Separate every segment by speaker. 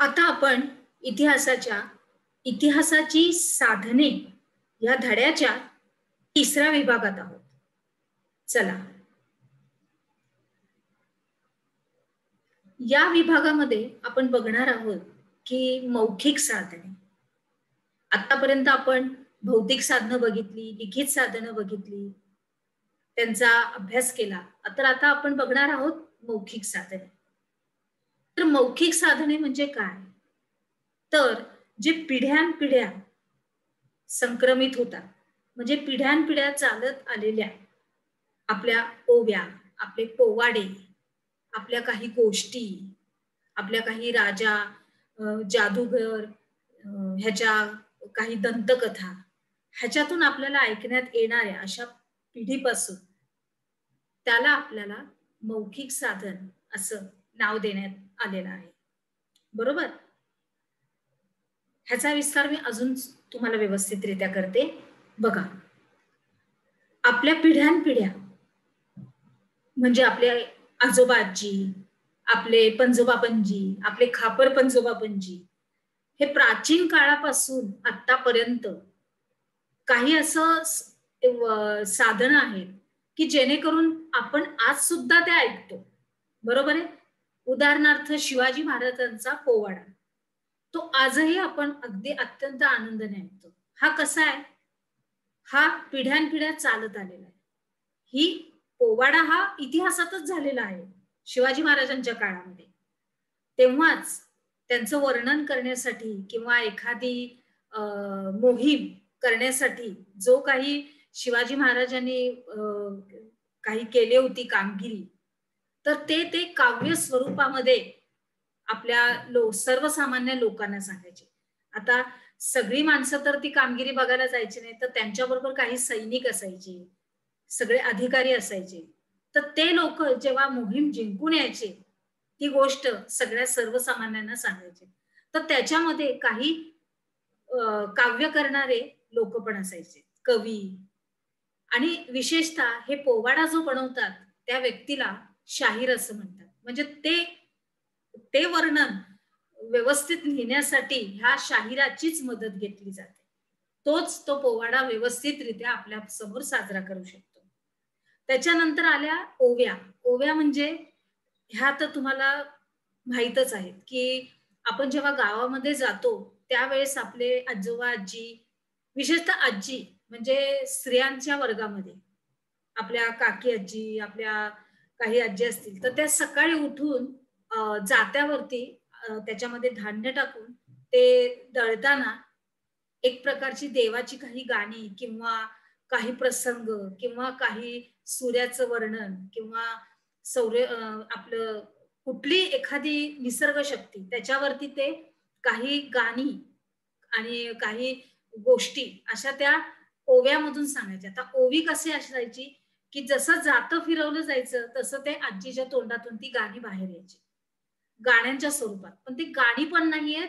Speaker 1: आता आपण इतिहासाची साधने या धड्याच्या तिसऱ्या विभागात आहोत. चला, या विभागामध्ये आपण बघणार आहोत की मौखिक साधने. आतापर्यंत आपण भौतिक साधनं बघितली, लिखित साधनं बघितली, त्यांचा अभ्यास केला. तर आता आपण बघणार आहोत मौखिक साधने. तर मौखिक साधने म्हणजे काय? तर जे पिढ्यानपिढ्या संक्रमित होतात, म्हणजे पिढ्यानपिढ्या चालत आलेल्या आपल्या ओव्या, आपले पोवाडे, आपल्या काही गोष्टी, आपल्या काही राजा, जादूगर, ह्याच्या काही दंतकथा, ह्याच्यातून आपल्याला ऐकण्यात येणाऱ्या अशा पिढीपासून त्याला आपल्याला मौखिक साधन असं नाव देण्यात आलेलं आहे. बरोबर? ह्याचा विस्तार मी अजून तुम्हाला व्यवस्थितरित्या करते. बघा, आपल्या पिढ्यानपिढ्या म्हणजे आपले आजोबा आजी, आपले पंजोबा पणजी, आपले खापर पंजोबा पणजी, हे प्राचीन काळापासून आतापर्यंत काही असं साधनं आहेत की जेणेकरून आपण आज सुद्धा ते ऐकतो. बरोबर आहे? उदाहरणार्थ शिवाजी महाराजांचा पोवाडा, तो आजही आपण अगदी अत्यंत आनंदाने ऐकतो. हा कसा आहे? हा पिढ्यानपिढ्या चालत आलेला आहे. ही पोवाडा हा इतिहासातच झालेला आहे शिवाजी महाराजांच्या काळामध्ये. तेव्हाच त्यांचं वर्णन करण्यासाठी किंवा एखादी मोहीम करण्यासाठी जो काही शिवाजी महाराजांनी काही केले होती कामगिरी, तर ते काव्य स्वरूपामध्ये आपल्या सर्वसामान्य लोकांना सांगायचे. आता सगळी माणसं तर ती कामगिरी बघायला जायची नाही, तर त्यांच्याबरोबर काही सैनिक असायचे, सगळे अधिकारी असायचे. तर ते लोक जेव्हा मोहीम जिंकून यायचे, ती गोष्ट सगळ्या सर्वसामान्यांना सांगायचे. तर त्याच्यामध्ये काही काव्य करणारे लोक पण असायचे, कवी. आणि विशेषतः हे पोवाडा जो बनवतात त्या व्यक्तीला शाहीर असं म्हणतात. म्हणजे ते वर्णन व्यवस्थित लिहिण्यासाठी ह्या शाहिराचीच मदत घेतली जाते. तोच तो पोवाडा व्यवस्थितरित्या आपल्या समोर साजरा करू शकतो. त्याच्यानंतर आल्या ओव्या. ओव्या म्हणजे ह्या तर तुम्हाला माहीतच आहेत की आपण जेव्हा गावामध्ये जातो त्यावेळेस आपले आजोबा आजी, विशेषतः आजी म्हणजे स्त्रियांच्या वर्गामध्ये आपल्या काकी आजी, आपल्या काही आजी असतील, तर त्या सकाळी उठून जात्यावरती त्याच्यामध्ये धान्य टाकून ते दळताना एक प्रकारची देवाची काही गाणी किंवा काही प्रसंग किंवा काही सूर्याचं वर्णन किंवा आपलं कुठली एखादी निसर्ग शक्ती त्याच्यावरती ते काही गाणी आणि काही गोष्टी अशा त्या ओव्यामधून सांगायच्या. आता ओवी कशी असायची की जसं जातं फिरवलं जायचं तसं ते आजीच्या तोंडातून ती गाणी बाहेर यायची गाण्यांच्या स्वरूपात. पण ती गाणी पण नाहीये,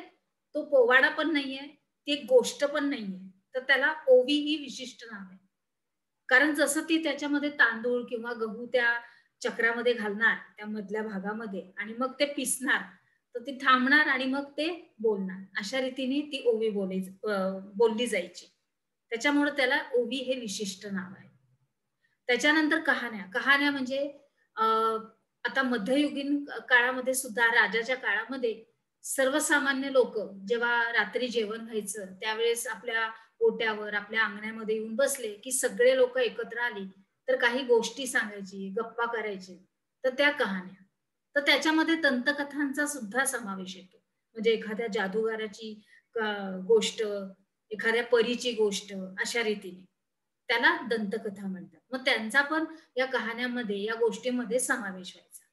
Speaker 1: तो पोवाडा पण नाहीये, ती एक गोष्ट पण नाहीये. तर त्याला ओवी ही विशिष्ट नाव आहे. कारण जसं ती त्याच्यामध्ये तांदूळ किंवा गहू त्या चक्रामध्ये घालणार त्या मधल्या भागामध्ये आणि मग ते पिसणार, तर ती थांबणार आणि मग ते बोलणार. अशा रीतीने ती ओवी बोलली जायची. त्याच्यामुळे त्याला ओवी हे विशिष्ट नाव आहे. त्याच्यानंतर कहाण्या. कहाण्या म्हणजे आता मध्ययुगीन काळामध्ये सुद्धा राजाच्या काळामध्ये सर्वसामान्य लोक जेव्हा रात्री जेवण व्हायचं त्यावेळेस आपल्या ओट्यावर आपल्या अंगणामध्ये येऊन बसले की सगळे लोक एकत्र आली तर काही गोष्टी सांगायची, गप्पा करायची, तर त्या कहाण्या. तर त्याच्यामध्ये दंतकथांचा सुद्धा समावेश येतो. म्हणजे एखाद्या जादूगाराची गोष्ट, एखाद्या परीची गोष्ट, अशा रीतीने त्याला दंतकथा म्हणतात. मग त्यांचा पण या कहाण्यांमध्ये या गोष्टींमध्ये समावेश व्हायचा.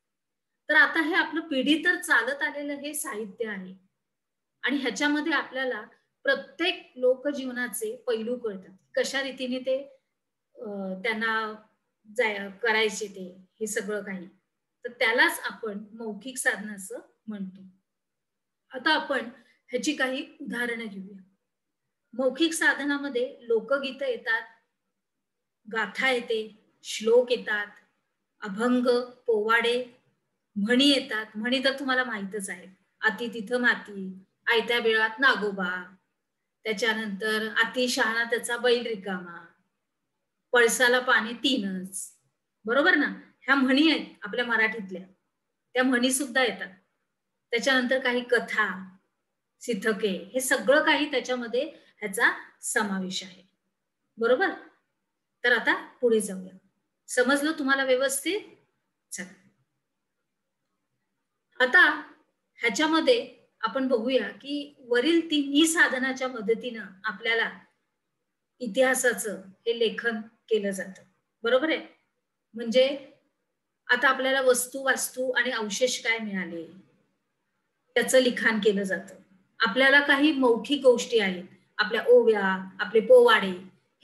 Speaker 1: तर आता हे आपलं पिढी तर चालत आलेलं हे साहित्य आहे आणि ह्याच्यामध्ये आपल्याला प्रत्येक लोकजीवनाचे पैलू कळतात. कशा रीतीने ते त्यांना करायचे ते हे सगळं काही. तर त्यालाच आपण मौखिक साधन असं म्हणतो. आता आपण ह्याची काही उदाहरणं घेऊया. मौखिक साधनामध्ये लोकगीतं येतात, गाथा येते, श्लोक येतात, अभंग, पोवाडे, म्हणी येतात. म्हणी तर तुम्हाला माहीतच आहेत. अति तिथं माती, आयत्या बिळात नागोबा, त्याच्यानंतर अति शहाणा त्याचा बैल रिकामा, पळसाला पाणी तीनच. बरोबर ना? ह्या म्हणी आहेत आपल्या मराठीतल्या, त्या म्हणी सुद्धा येतात. त्याच्यानंतर काही कथा, सिथके, हे सगळं काही त्याच्यामध्ये ह्याचा समावेश आहे. बरोबर? तर आता पुढे जाऊया. समजलं तुम्हाला व्यवस्थित? चला, आता ह्याच्यामध्ये आपण बघूया की वरील तिन्ही साधनाच्या मदतीनं आपल्याला इतिहासाचं हे लेखन केलं जातं. बरोबर आहे? म्हणजे आता आपल्याला वस्तू, वास्तू आणि अवशेष काय मिळाले, त्याचं लिखाण केलं जातं. आपल्याला काही मौखिक गोष्टी आहेत, आपल्या ओव्या, आपले पोवाडे,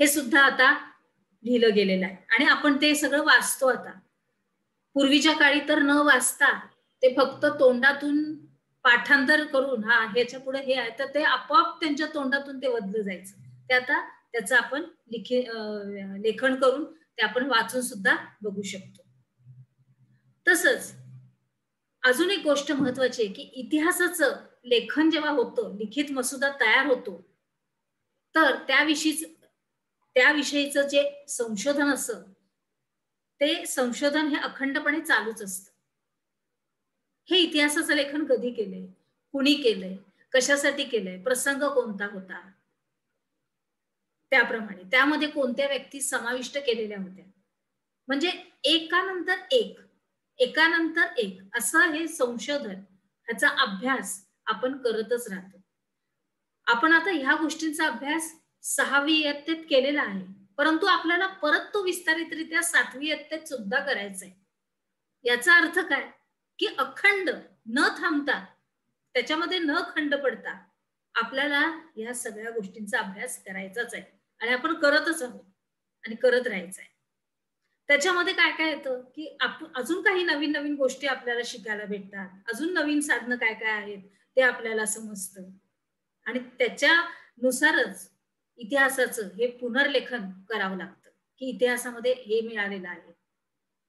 Speaker 1: हे सुद्धा आता लिहिलं गेलेलं आहे आणि आपण ते सगळं वाचतो आता. पूर्वीच्या काळी तर न वाचता ते फक्त तोंडातून पाठांतर करून, हा ह्याच्या पुढे हे आहे, तर ते आपोआप त्यांच्या तोंडातून ते वदलं जायचं. ते आता त्याचं आपण लेखन करून ते आपण वाचून सुद्धा बघू शकतो. तसंच अजून एक गोष्ट महत्वाची आहे की इतिहासाचं लेखन जेव्हा होतं, लिखित मसुदा तयार होतो, तर त्याविषयीचं जे संशोधन असतं, ते संशोधन हे अखंडपणे चालूच असतं. हे इतिहासाचं लेखन कधी केलंय, कुणी केलंय, कशासाठी केलंय, प्रसंग कोणता होता, त्याप्रमाणे त्यामध्ये कोणत्या व्यक्ती समाविष्ट केलेल्या होत्या, म्हणजे एकानंतर एक, एकानंतर एक असं हे संशोधन, ह्याचा अभ्यास आपण करतच राहतो. आपण आता ह्या गोष्टींचा अभ्यास 6वी इयत्तेत केलेला आहे, परंतु आपल्याला परत तो विस्तारितरित्या 7वी इयत्तेत सुद्धा करायचा आहे. याचा अर्थ काय की अखंड न थांबता, त्याच्यामध्ये न खंड पडता आपल्याला या सगळ्या गोष्टींचा अभ्यास करायचाच आहे आणि आपण करतच आहोत आणि करत राहायचं आहे. त्याच्यामध्ये काय काय येतं की अजून काही नवीन नवीन गोष्टी आपल्याला शिकायला भेटतात, अजून नवीन साधनं काय काय आहेत ते आपल्याला समजतं आणि त्याच्यानुसारच इतिहासाचं हे पुनर्लेखन करावं लागतं की इतिहासामध्ये हे मिळालेलं आहे.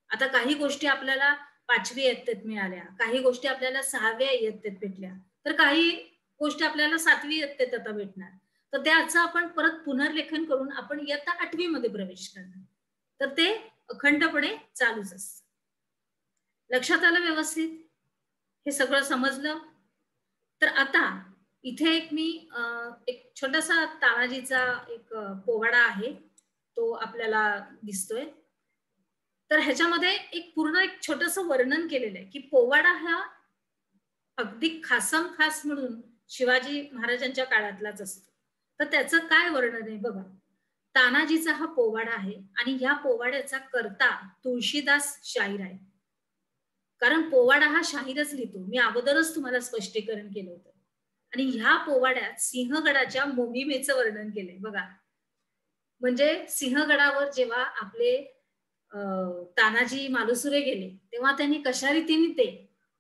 Speaker 1: आता काही गोष्टी आपल्याला 5वी इयत्तेत मिळाल्या, काही गोष्टी आपल्याला 6व्या इयत्तेत भेटल्या, तर काही गोष्टी आपल्याला 7वी इयत्तेत आता भेटणार. तर त्याचं आपण परत पुनर्लेखन करून आपण इयत्ता 8वी मध्ये प्रवेश करणार. तर ते अखंडपणे चालूच असतं. लक्षात आलं व्यवस्थित? हे सगळं समजलं? तर आता इथे एक छोटासा तानाजीचा एक पोवाडा आहे, तो आपल्याला दिसतोय. तर ह्याच्यामध्ये एक छोटंसं वर्णन केलेलं आहे की पोवाडा हा अगदी खासम खास म्हणून शिवाजी महाराजांच्या काळातलाच असतो. तर त्याचं काय वर्णन आहे बघा. तानाजीचा हा पोवाडा आहे आणि या पोवाड्याचा कर्ता तुळशीदास शाहीर आहे. कारण पोवाडा हा शाहीरच लिहितो. मी अगोदरच तुम्हाला स्पष्टीकरण केलं होतं. आणि ह्या पोवाड्यात सिंहगडाच्या मोहिमेचं वर्णन केलंय बघा. म्हणजे सिंहगडावर जेव्हा आपले तानाजी मालुसरे गेले, तेव्हा त्यांनी कशा रीतीने ते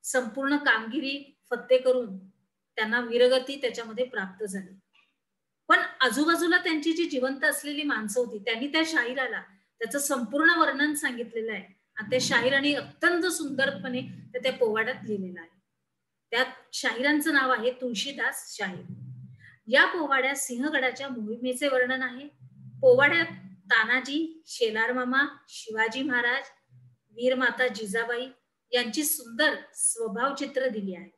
Speaker 1: संपूर्ण कामगिरी फत्ते करून त्यांना वीरगती त्याच्यामध्ये प्राप्त झाली. पण आजूबाजूला त्यांची जी जिवंत असलेली माणसं होती, त्यांनी त्या शाहिराला त्याचं संपूर्ण वर्णन सांगितलेलं आहे आणि त्या शाहिराने अत्यंत सुंदरपणे त्या पोवाड्यात लिहिलेलं आहे. त्यात शाहिरांचं नाव आहे तुळशीदास शाहीर. या पोवाड्यात सिंहगडाच्या मोहिमेचे वर्णन आहे. पोवाड्यात तानाजी, शेलार मामा, शिवाजी महाराज, वीरमाता जिजाबाई यांची सुंदर स्वभाव चित्र दिली आहे.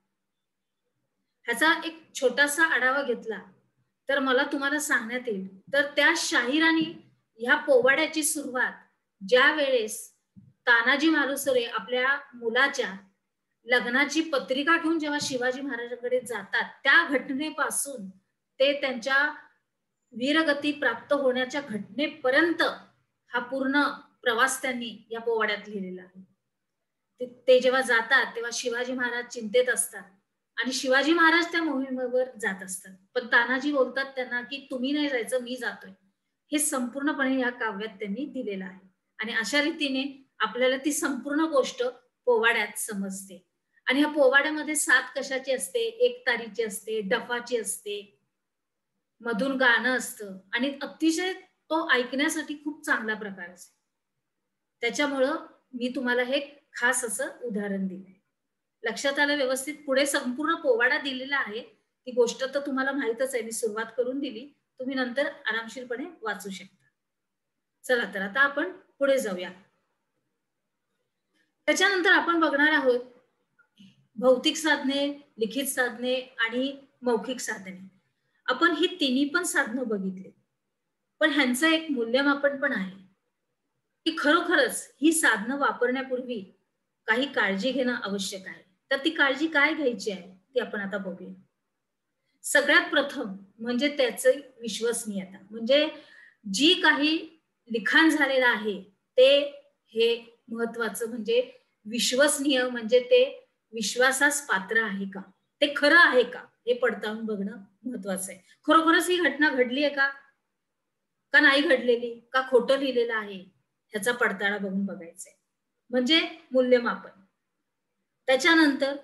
Speaker 1: ह्याचा एक छोटासा आढावा घेतला तर मला तुम्हाला सांगण्यात येईल, तर त्या शाहिरांनी ह्या पोवाड्याची सुरुवात ज्या वेळेस तानाजी मालुसरे आपल्या मुलाच्या लग्नाची पत्रिका घेऊन जेव्हा शिवाजी महाराजांकडे जातात, त्या घटनेपासून ते त्यांच्या वीरगती प्राप्त होण्याच्या घटनेपर्यंत हा पूर्ण प्रवास त्यांनी या पोवाड्यात लिहिलेला आहे. ते जेव्हा जातात तेव्हा शिवाजी महाराज चिंतेत असतात आणि शिवाजी महाराज त्या मोहिमेवर जात असतात, पण तानाजी बोलतात त्यांना की तुम्ही नाही जायचं, मी जातोय. हे संपूर्णपणे या काव्यात त्यांनी दिलेलं आहे आणि अशा रीतीने आपल्याला ती संपूर्ण गोष्ट पोवाड्यात समजते. आणि ह्या पोवाड्यामध्ये साथ कशाची असते, एकतारीची असते, डफाची असते, मधून गाणं असतं आणि अतिशय तो ऐकण्यासाठी खूप चांगला प्रकार असतो. त्याच्यामुळं मी तुम्हाला हे खास असं उदाहरण दिलंय. लक्षात आलं व्यवस्थित? पुढे संपूर्ण पोवाडा दिलेला आहे. ती गोष्ट तर तुम्हाला माहीतच आहे. मी सुरुवात करून दिली. तुम्ही नंतर आरामशीरपणे वाचू शकता. चला तर आता आपण पुढे जाऊया. त्याच्यानंतर आपण बघणार आहोत भौतिक साधने, लिखित साधने आणि मौखिक साधने. आपण ही तिन्ही पण साधनं बघितली. पण ह्यांचं एक मूल्यमापन पण आहे, की खरोखरच ही साधनं वापरण्यापूर्वी काही काळजी घेणं आवश्यक आहे. तर ती काळजी काय घ्यायची आहे, ती आपण आता बघूया. सगळ्यात प्रथम म्हणजे त्याचं विश्वसनीयता. म्हणजे जी काही लिखाण झालेलं आहे, ते हे महत्वाचं म्हणजे विश्वसनीय म्हणजे ते विश्वासास पात्र आहे का? ते खरं आहे का? हे पडताळून बघणं महत्वाचं आहे. खरोखरच ही घटना घडली आहे का? का नाही घडलेली? का खोटं लिहिलेलं आहे? ह्याचा पडताळा बघून बघायचंय. म्हणजे मूल्यमापन. त्याच्यानंतर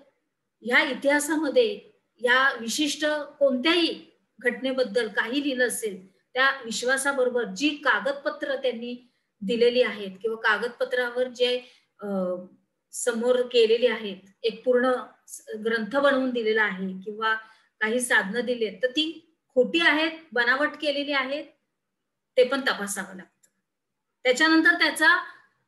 Speaker 1: ह्या इतिहासामध्ये या विशिष्ट कोणत्याही घटनेबद्दल काही लिहिलं असेल, त्या विश्वासाबरोबर जी कागदपत्र त्यांनी दिलेली आहेत किंवा कागदपत्रावर जे अ, समोर केलेली आहेत, एक पूर्ण ग्रंथ बनवून दिलेला आहे किंवा काही साधनं दिली तर ती खोटी आहेत, बनावट केलेली आहेत, ते पण तपासावं लागतं. त्याच्यानंतर त्याचा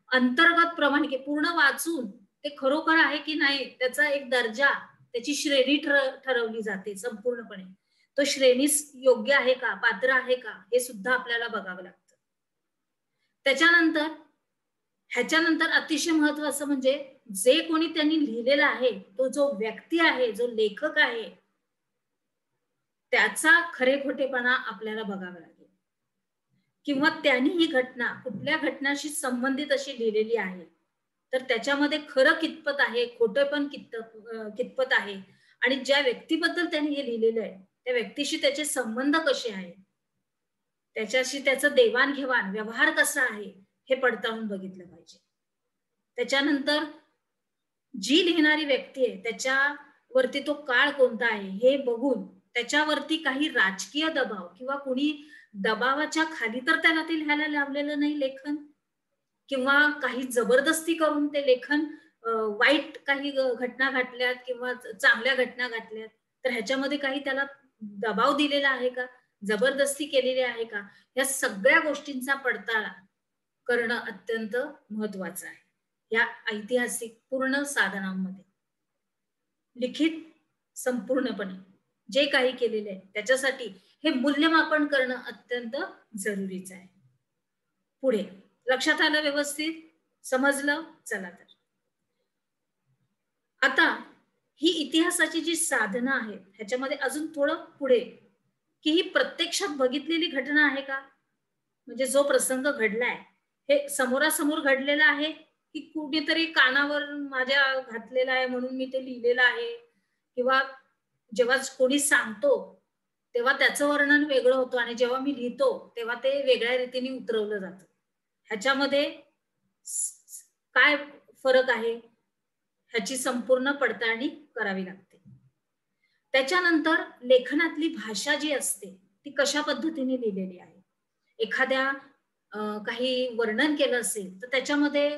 Speaker 1: अंतर्गत प्रमाणिके पूर्ण वाचून ते खरोखर आहे की नाही त्याचा एक दर्जा, त्याची श्रेणी ठरवली जाते संपूर्णपणे. तो श्रेणीस योग्य आहे का, पात्र आहे का, हे सुद्धा आपल्याला बघावं लागतं. त्याच्यानंतर ह्याच्यानंतर अतिशय महत्वाचं म्हणजे जे कोणी त्यांनी लिहिलेलं आहे, तो जो व्यक्ती आहे, जो लेखक आहे, त्याचा खरे-खोटेपणा आपल्याला बघावा लागेल. किंवा त्यांनी ही घटना कुठल्या घटनाशी संबंधित अशी लिहिलेली आहे. तर त्याच्यामध्ये खरं कितपत आहे, खोटं पण कितपत आहे आणि ज्या व्यक्तीबद्दल त्यांनी हे लिहिलेलं आहे, त्या व्यक्तीशी त्याचे संबंध कसे आहेत, त्याच्याशी त्याचं देवाण-घेवाण, व्यवहार कसा आहे, हे पडताळून बघितलं पाहिजे. त्याच्यानंतर जी लिहिणारी व्यक्ती आहे, त्याच्यावरती तो काळ कोणता आहे, हे बघून त्याच्यावरती काही राजकीय दबाव किंवा कुणी दबावाच्या खाली तर त्याला ते लिहायला लावलेलं नाही लेखन किंवा काही जबरदस्ती करून ते लेखन वाईट काही घटना घडल्यात किंवा चांगल्या घटना घडल्यात तर ह्याच्यामध्ये काही त्याला दबाव दिलेला आहे का, जबरदस्ती केलेली आहे का, या सगळ्या गोष्टींचा पडताळा करणं अत्यंत महत्वाचं आहे. या ऐतिहासिक पूर्ण साधनांमध्ये लिखित संपूर्णपणे जे काही केलेले आहे त्याच्यासाठी हे मूल्यमापन करणं अत्यंत जरुरीचं आहे. पुढे लक्षात आलं व्यवस्थित? समजलं? चला तर. आता ही इतिहासाची जी साधनं आहेत ह्याच्यामध्ये अजून थोडं पुढे की ही प्रत्यक्षात बघितलेली घटना आहे का? म्हणजे जो प्रसंग घडलाय हे समोरासमोर घडलेला आहे की कुठेतरी कानावर माझ्या घातलेला आहे म्हणून मी ते लिहिलेलं आहे किंवा जेव्हा कोणी सांगतो तेव्हा त्याचं वर्णन वेगळं होतं आणि जेव्हा मी लिहितो तेव्हा ते वेगळ्या रीतीने उतरवलं जातं. ह्याच्यामध्ये काय फरक आहे ह्याची संपूर्ण पडताळणी करावी लागते. त्याच्यानंतर लेखनातली भाषा जी असते ती कशा पद्धतीने लिहिलेली आहे. एखाद्या काही वर्णन केलं असेल तर त्याच्यामध्ये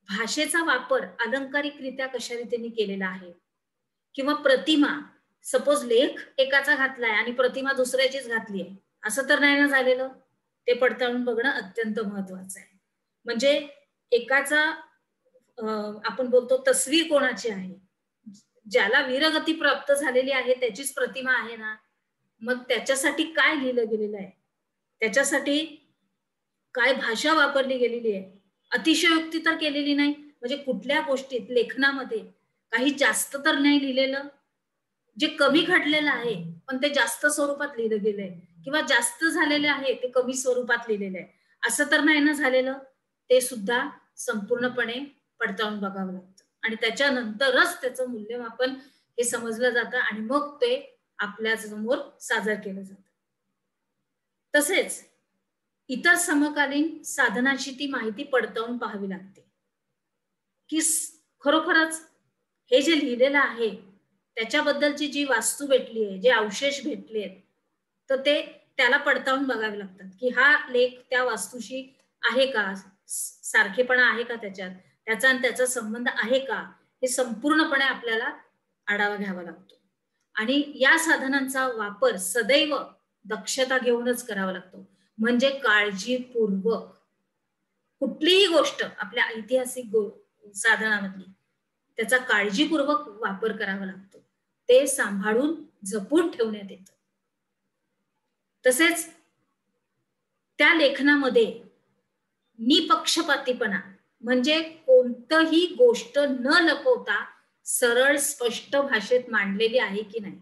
Speaker 1: भाषेचा वापर अलंकारिकरित्या कशा रीतीने केलेला आहे किंवा प्रतिमा सपोज लेख एकाचा घातलाय आणि प्रतिमा दुसऱ्याचीच घातली आहे असं तर नाही ना झालेलं. ते पडताळून बघणं अत्यंत महत्वाचं आहे. म्हणजे एकाचा आपण बोलतो तस्वीर कोणाची आहे, ज्याला वीरगती प्राप्त झालेली आहे त्याचीच प्रतिमा आहे ना, मग त्याच्यासाठी काय लिहिलं गेलेलं आहे, त्याच्यासाठी काय भाषा वापरली गेलेली आहे, अतिशयोक्ती तर केलेली नाही. म्हणजे कुठल्या गोष्टीत लेखनामध्ये काही जास्त तर नाही लिहिलेलं, जे कमी घडलेलं आहे पण ते जास्त स्वरूपात लिहिलं गेलंय किंवा जास्त झालेले आहे ते कमी स्वरूपात लिहिलेलं आहे असं तर नाही ना झालेलं. ते सुद्धा संपूर्णपणे पडताळून बघावं लागतं आणि त्याच्यानंतरच त्याचं मूल्यमापन हे समजलं जातं आणि मग ते आपल्या समोर सादर केलं जातं. तसेच इतर समकालीन साधनाची ती माहिती पडताळून पाहावी लागते की खरोखरच हे जे लिहिलेलं आहे त्याच्याबद्दलची जी वास्तू भेटली आहे, जे अवशेष भेटले आहेत, तर ते त्याला पडताळून बघावे लागतात की हा लेख त्या वास्तूशी आहे का, सारखेपणा आहे का त्याच्यात, त्याचा आणि त्याचा संबंध आहे का, हे संपूर्णपणे आपल्याला आढावा घ्यावा लागतो. आणि या साधनांचा वापर सदैव दक्षता घेऊनच करावा लागतो. म्हणजे काळजीपूर्वक कुठलीही गोष्ट आपल्या ऐतिहासिक साधनामधली त्याचा काळजीपूर्वक वापर करावा लागतो. ते सांभाळून जपून ठेवण्यात येतं. तसेच त्या लेखनामध्ये निपक्षपातीपणा म्हणजे कोणतही गोष्ट न लपवता सरळ स्पष्ट भाषेत मांडलेली आहे की नाही.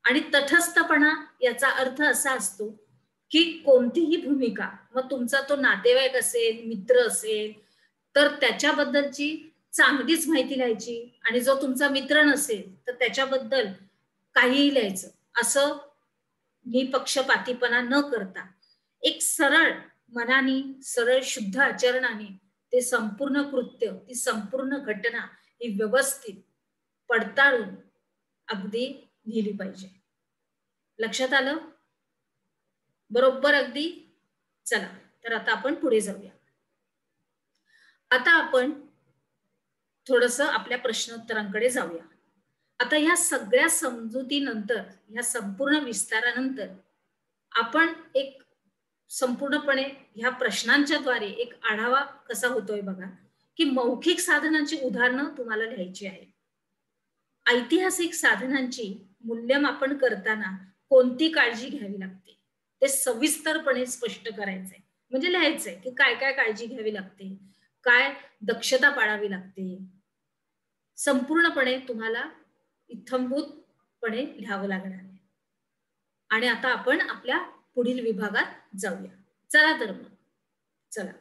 Speaker 1: आणि तटस्थपणा याचा अर्थ असा असतो की कोणतीही भूमिका, मग तुमचा तो नातेवाईक असेल, मित्र असेल, तर त्याच्याबद्दलची चांगलीच माहिती लिहायची आणि जो तुमचा मित्र नसेल तर त्याच्याबद्दल काहीही लिहायचं. असं निपक्षपातीपणा न करता एक सरळ मनाने, सरळ शुद्ध आचरणाने ते संपूर्ण कृत्य, ती संपूर्ण घटना ही व्यवस्थित पडताळून अगदी लिहिली पाहिजे. लक्षात आलं? बरोबर अगदी. चला तर आता आपण पुढे जाऊया. आता आपण थोडंसं आपल्या प्रश्नोत्तरांकडे जाऊया. आता ह्या सगळ्या समजुतीनंतर, ह्या संपूर्ण विस्तारानंतर आपण एक संपूर्णपणे ह्या प्रश्नांच्या द्वारे एक आढावा कसा होतोय बघा, की मौखिक साधनांची उदाहरणं तुम्हाला लिहायची आहे. ऐतिहासिक साधनांची मूल्यमापन करताना कोणती काळजी घ्यावी लागते ते सविस्तरपणे स्पष्ट करायचंय. म्हणजे लिहायचंय की काय काय काळजी घ्यावी लागते, काय दक्षता पाळावी लागते. संपूर्णपणे तुम्हाला इत्थंभूतपणे लिहावं लागणार आहे. आणि आता आपण आपल्या पुढील विभागात जाऊया. चला तर मग. चला.